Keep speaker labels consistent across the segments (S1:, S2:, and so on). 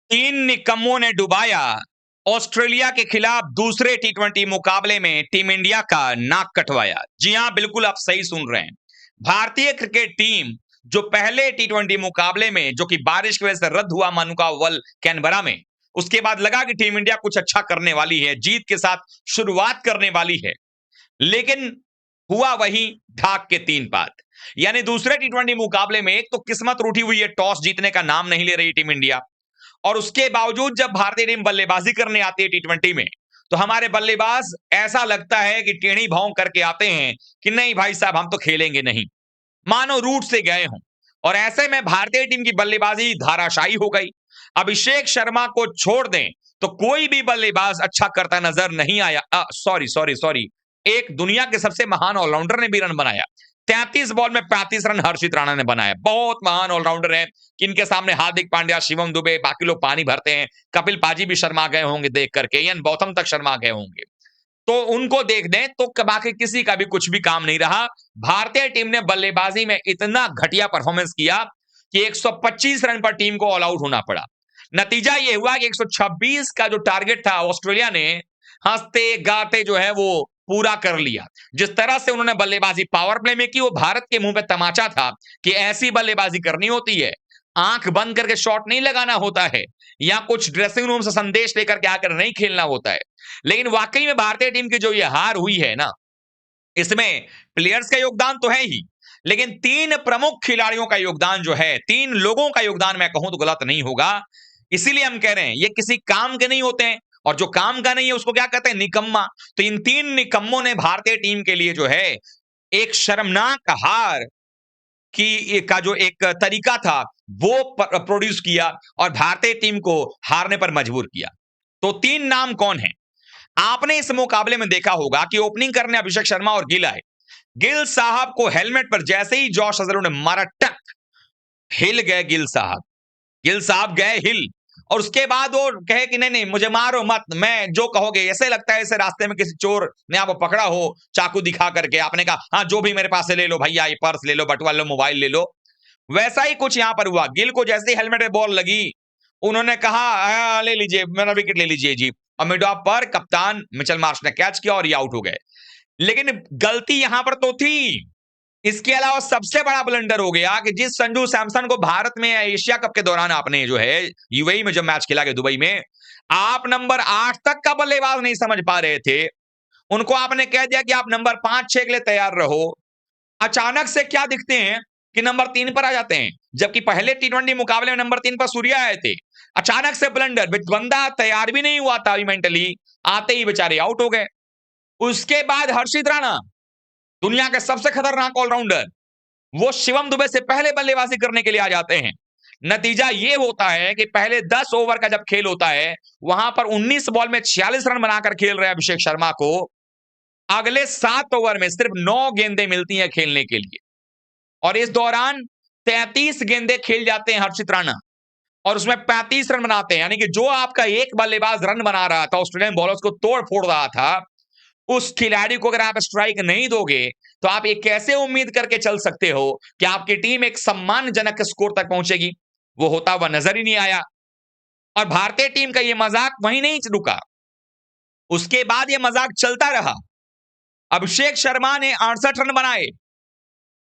S1: तीन निकम्मों ने डुबाया ऑस्ट्रेलिया के खिलाफ दूसरे टी20 मुकाबले में टीम इंडिया का नाक कटवाया। जी हां, बिल्कुल आप सही सुन रहे हैं। भारतीय क्रिकेट टीम जो पहले टी20 मुकाबले में जो कि बारिश की वजह से रद्द हुआ मानुका ओवल कैनबरा में, उसके बाद लगा कि टीम इंडिया कुछ अच्छा करने वाली है, जीत के साथ शुरुआत करने वाली है, लेकिन हुआ वही ढाक के तीन पात। यानी दूसरे टी20 मुकाबले में एक तो किस्मत रूठी हुई है, टॉस जीतने का नाम नहीं ले रही टीम इंडिया, और उसके बावजूद जब भारतीय टीम बल्लेबाजी करने आती है टी20 में, तो हमारे बल्लेबाज ऐसा लगता है कि टेढ़ी भौं करके आते हैं कि नहीं भाई साहब, हम तो खेलेंगे नहीं, मानो रूट से गए हों। और ऐसे में भारतीय टीम की बल्लेबाजी धाराशायी हो गई। अभिषेक शर्मा को छोड़ दें तो कोई भी बल्लेबाज अच्छा करता नजर नहीं आया। सॉरी सॉरी सॉरी, एक दुनिया के सबसे महान ऑलराउंडर ने भी रन बनाया। 33 बॉल में 35 रन हर्षित राणा ने बनाया। बहुत महान ऑलराउंडर है, इनके सामने हार्दिक पांड्या, शिवम दुबे, बाकी लोग पानी भरते हैं। कपिल पाजी भी शर्मा गए होंगे देख करके, यानी गौतम तक शर्मा गए होंगे। तो उनको देख दें तो बाकी किसी का भी कुछ भी काम नहीं रहा। भारतीय टीम ने बल्लेबाजी में इतना घटिया परफॉर्मेंस किया कि 125 रन पर टीम को ऑल आउट होना पड़ा। नतीजा यह हुआ कि 126 का जो टारगेट था ऑस्ट्रेलिया ने हंसते गाते जो है वो पूरा कर लिया। जिस तरह से उन्होंने बल्लेबाजी पावर प्ले में की, वो भारत के मुंह पे तमाचा था कि ऐसी बल्लेबाजी करनी होती है, आंख बंद करके शॉट नहीं लगाना होता है, या कुछ ड्रेसिंग रूम से संदेश लेकर के आकर नहीं खेलना होता है। लेकिन वाकई में भारतीय टीम की जो ये हार हुई है ना, इसमें प्लेयर्स का योगदान तो है ही, लेकिन तीन प्रमुख खिलाड़ियों का योगदान जो है, तीन लोगों का योगदान मैं कहूं तो गलत नहीं होगा। इसीलिए हम कह रहे हैं ये किसी काम के नहीं होते हैं, और जो काम का नहीं है उसको क्या कहते हैं, निकम्मा। तो इन तीन निकम्मों ने भारतीय टीम के लिए जो है एक शर्मनाक हार की का जो एक तरीका था वो प्रोड्यूस किया और भारतीय टीम को हारने पर मजबूर किया। तो तीन नाम कौन है? आपने इस मुकाबले में देखा होगा कि ओपनिंग करने अभिषेक शर्मा और गिल आए। गिल साहब को हेलमेट पर जैसे ही जॉश हजलों ने मारा, टक, हिल गए गिल साहब। गिल साहब गए हिल, और उसके बाद वो कहे कि नहीं नहीं मुझे मारो मत, मैं जो कहोगे। ऐसे लगता है ऐसे रास्ते में किसी चोर ने आपको पकड़ा हो चाकू दिखा करके, आपने कहा हाँ जो भी मेरे पास है ले लो भैया, ये पर्स ले लो, बटुआ ले लो, मोबाइल ले लो। वैसा ही कुछ यहां पर हुआ। गिल को जैसे ही हेलमेट में बॉल लगी, उन्होंने कहा ले लीजिए मेरा विकेट ले लीजिए जी, और मिड ऑफ पर कप्तान मिचेल मार्श ने कैच किया और ये आउट हो गए। लेकिन गलती यहां पर तो थी। इसके अलावा सबसे बड़ा ब्लंडर हो गया कि जिस संजू सैमसन को भारत में एशिया कप के दौरान आपने जो है यूएई में जब मैच खेला गया दुबई में, आप नंबर 8 तक का बल्लेबाज नहीं समझ पा रहे थे, उनको आपने कह दिया कि आप नंबर 5-6 के लिए तैयार रहो। अचानक से क्या दिखते हैं कि नंबर 3 पर आ जाते हैं, जबकि पहले टी20 मुकाबले में नंबर 3 पर सूर्या आए थे। अचानक से ब्लंडर, बंदा तैयार भी नहीं हुआ था मेंटली, आते ही बेचारे आउट हो गए। उसके बाद हर्षित राणा, दुनिया के सबसे खतरनाक ऑलराउंडर, वो शिवम दुबे से पहले बल्लेबाजी करने के लिए आ जाते हैं। नतीजा ये होता है कि पहले 10 ओवर का जब खेल होता है, वहां पर 19 बॉल में 46 रन बनाकर खेल रहे अभिषेक शर्मा को अगले 7 ओवर में सिर्फ 9 गेंदें मिलती हैं खेलने के लिए, और इस दौरान 33 गेंदें खेल जाते हैं हर्षित राणा, और उसमें 35 रन बनाते हैं। यानी कि जो आपका एक बल्लेबाज रन बना रहा था, ऑस्ट्रेलियन बॉलर्स को तोड़ फोड़ रहा था, उस खिलाड़ी को अगर आप स्ट्राइक नहीं दोगे, तो आप ये कैसे उम्मीद करके चल सकते हो कि आपकी टीम एक सम्मानजनक स्कोर तक पहुंचेगी? वो होता हुआ नजर ही नहीं आया। और भारतीय टीम का ये मजाक वहीं नहीं रुका, उसके बाद ये मजाक चलता रहा। अभिषेक शर्मा ने 68 रन बनाए।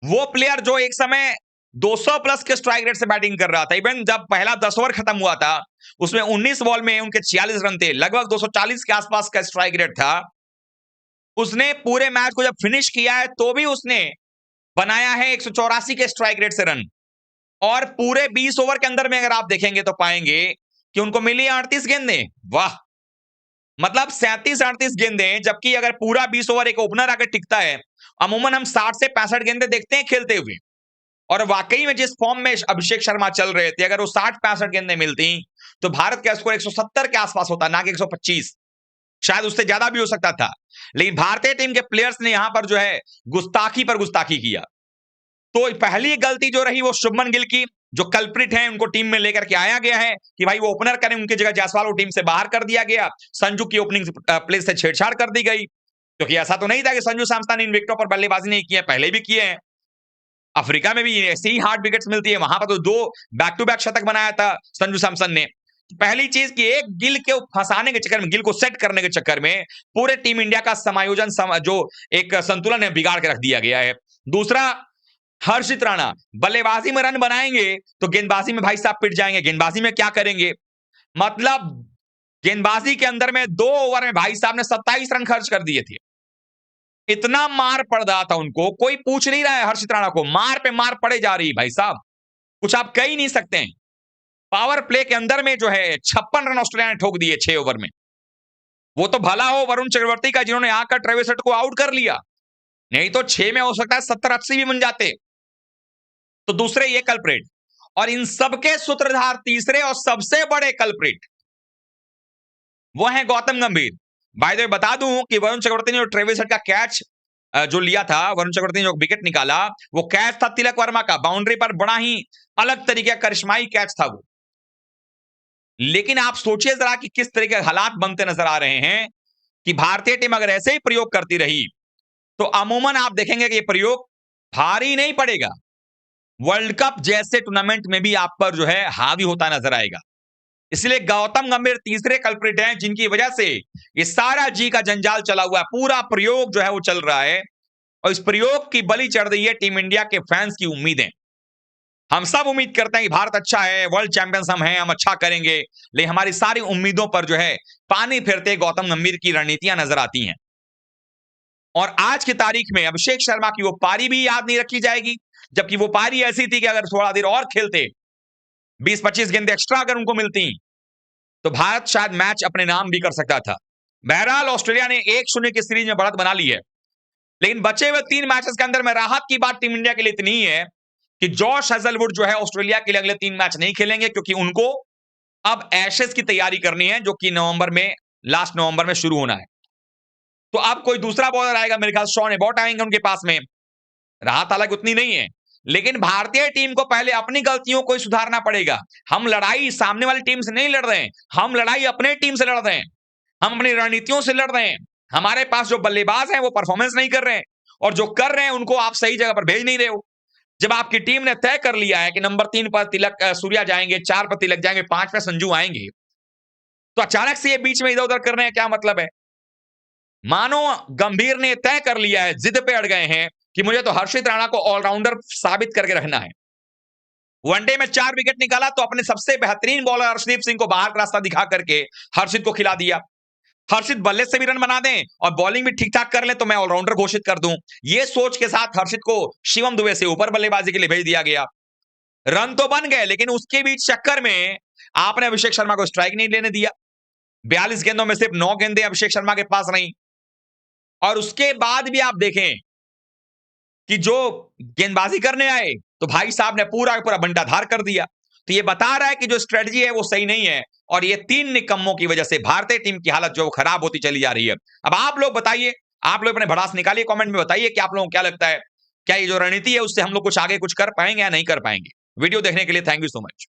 S1: वो प्लेयर जो एक समय 200 प्लस के स्ट्राइक रेट से बैटिंग कर रहा था, इवन जब पहला 10 ओवर खत्म हुआ था, उसमें 19 बॉल में उनके 46 रन थे, लगभग 240 के आसपास का स्ट्राइक रेट था। उसने पूरे मैच को जब फिनिश किया है तो भी उसने बनाया है 184 के स्ट्राइक रेट से रन, और पूरे 20 ओवर के अंदर में अगर आप देखेंगे तो पाएंगे कि उनको मिली 38 गेंदें। वाह, मतलब 37-38 गेंदें, जबकि अगर पूरा 20 ओवर एक ओपनर आकर टिकता है, अमूमन हम 60 से 65 गेंदें देखते हैं खेलते हुए। और वाकई में जिस फॉर्म में अभिषेक शर्मा चल रहे थे, अगर वो 60-65 गेंदें मिलती तो भारत का स्कोर 170 के आसपास होता, ना कि 125, शायद उससे ज्यादा भी हो सकता था। लेकिन भारतीय टीम के प्लेयर्स ने यहां पर जो है गुस्ताखी पर गुस्ताखी किया। तो पहली गलती जो रही वो शुभमन गिल की, जो कल्प्रिट है उनको टीम में लेकर के आया गया है कि भाई वो ओपनर करें, उनकी जगह जायसवाल को टीम से बाहर कर दिया गया। संजू की ओपनिंग प्ले से छेड़छाड़ कर दी गई, क्योंकि ऐसा तो नहीं था कि संजू सैमसन इन विकेटों पर बल्लेबाजी नहीं की है, पहले भी किए हैं। अफ्रीका में भी ऐसी ही हार्ड विकेट्स मिलती है, वहां पर तो 2 बैक टू बैक शतक बनाया था संजू सैमसन ने। पहली चीज कि एक गिल के फंसाने के चक्कर में, गिल को सेट करने के चक्कर में पूरे टीम इंडिया का समायोजन जो एक संतुलन है बिगाड़ के रख दिया गया है। दूसरा, हर्षित राणा बल्लेबाजी में रन बनाएंगे तो गेंदबाजी में भाई साहब पिट जाएंगे। गेंदबाजी में क्या करेंगे? मतलब गेंदबाजी के अंदर में 2 ओवर में भाई साहब ने 27 रन खर्च कर दिए थे। इतना मार पड़ रहा था उनको, कोई पूछ नहीं रहा है हर्षित राणा को, मार पे मार पड़े जा रही भाई साहब, कुछ आप कह ही नहीं सकते हैं। पावर प्ले के अंदर में जो है 56 रन ऑस्ट्रेलिया ने ठोक दिए 6 ओवर में। वो तो भला हो वरुण चक्रवर्ती का जिन्होंने आकर ट्रेविस हेड को आउट कर लिया, नहीं तो 6 में हो सकता है 70-80 भी बन जाते। तो दूसरे ये कल्प्रिट, और इन सबके सूत्रधार तीसरे और सबसे बड़े कल्प्रिट वो है गौतम गंभीर। बाय द वे बता दूं कि वरुण चक्रवर्ती ने जो ट्रेविस हेड का कैच जो लिया था, वरुण चक्रवर्ती ने जो विकेट निकाला, वो कैच था तिलक वर्मा का, बाउंड्री पर बड़ा ही अलग तरीके का करिश्माई कैच था वो। लेकिन आप सोचिए जरा कि किस तरह के हालात बनते नजर आ रहे हैं कि भारतीय टीम अगर ऐसे ही प्रयोग करती रही तो अमूमन आप देखेंगे कि ये प्रयोग भारी नहीं पड़ेगा, वर्ल्ड कप जैसे टूर्नामेंट में भी आप पर जो है हावी होता नजर आएगा। इसलिए गौतम गंभीर तीसरे कल्प्रिट हैं जिनकी वजह से ये सारा जी का जंजाल चला हुआ है, पूरा प्रयोग जो है वो चल रहा है, और इस प्रयोग की बलि चढ़ रही है टीम इंडिया के फैंस की उम्मीदें। हम सब उम्मीद करते हैं कि भारत अच्छा है, वर्ल्ड चैंपियंस हम हैं, हम अच्छा करेंगे, लेकिन हमारी सारी उम्मीदों पर जो है पानी फिरते गौतम गंभीर की रणनीतियां नजर आती हैं। और आज की तारीख में अभिषेक शर्मा की वो पारी भी याद नहीं रखी जाएगी, जबकि वो पारी ऐसी थी कि अगर थोड़ा देर और खेलते, 20-25 गेंदें एक्स्ट्रा अगर उनको मिलती, तो भारत शायद मैच अपने नाम भी कर सकता था। बहरहाल ऑस्ट्रेलिया ने 1-0 की सीरीज में बढ़त बना ली है, लेकिन बचे हुए 3 मैचेस के अंदर में राहत की बात टीम इंडिया के लिए इतनी ही है कि जॉश हेजलवुड जो है ऑस्ट्रेलिया के लिए अगले 3 मैच नहीं खेलेंगे, क्योंकि उनको अब एशेज की तैयारी करनी है जो कि नवंबर में, लास्ट नवंबर में शुरू होना है। तो अब कोई दूसरा बॉलर आएगा, मेरे ख्याल शॉन एबॉट आएंगे उनके पास में। राहत हालांकि उतनी नहीं है, लेकिन भारतीय टीम को पहले अपनी गलतियों को सुधारना पड़ेगा। हम लड़ाई सामने वाली टीम से नहीं लड़ रहे हैं, हम लड़ाई अपने टीम से लड़ रहे हैं, हम अपनी रणनीतियों से लड़ रहे हैं। हमारे पास जो बल्लेबाज हैं वो परफॉर्मेंस नहीं कर रहे हैं, और जो कर रहे हैं उनको आप सही जगह पर भेज नहीं रहे हो। जब आपकी टीम ने तय कर लिया है कि नंबर 3 पर तिलक सूर्या जाएंगे, 4 पर तिलक जाएंगे, 5 पे संजू आएंगे, तो अचानक से ये बीच में इधर उधर करने का क्या मतलब है? मानो गंभीर ने तय कर लिया है, जिद पे अड़ गए हैं कि मुझे तो हर्षित राणा को ऑलराउंडर साबित करके रखना है। वनडे में 4 विकेट निकाला तो अपने सबसे बेहतरीन बॉलर हर्षदीप सिंह को बाहर का रास्ता दिखा करके हर्षित को खिला दिया। हर्षित बल्ले से भी रन बना दें और बॉलिंग भी ठीक ठाक कर ले तो मैं ऑलराउंडर घोषित कर दूं, ये सोच के साथ हर्षित को शिवम दुबे से ऊपर बल्लेबाजी के लिए भेज दिया गया। रन तो बन गए, लेकिन उसके बीच चक्कर में आपने अभिषेक शर्मा को स्ट्राइक नहीं लेने दिया। 42 गेंदों में सिर्फ 9 गेंदें अभिषेक शर्मा के पास रही, और उसके बाद भी आप देखें कि जो गेंदबाजी करने आए तो भाई साहब ने पूरा का पूरा बंटाधार कर दिया। तो ये बता रहा है कि जो स्ट्रेटजी है वो सही नहीं है, और ये 3 निकम्मों की वजह से भारतीय टीम की हालत जो खराब होती चली जा रही है। अब आप लोग बताइए, आप लोग अपने भड़ास निकालिए, कमेंट में बताइए कि आप लोगों को क्या लगता है, क्या ये जो रणनीति है उससे हम लोग कुछ आगे कुछ कर पाएंगे या नहीं कर पाएंगे। वीडियो देखने के लिए थैंक यू सो मच।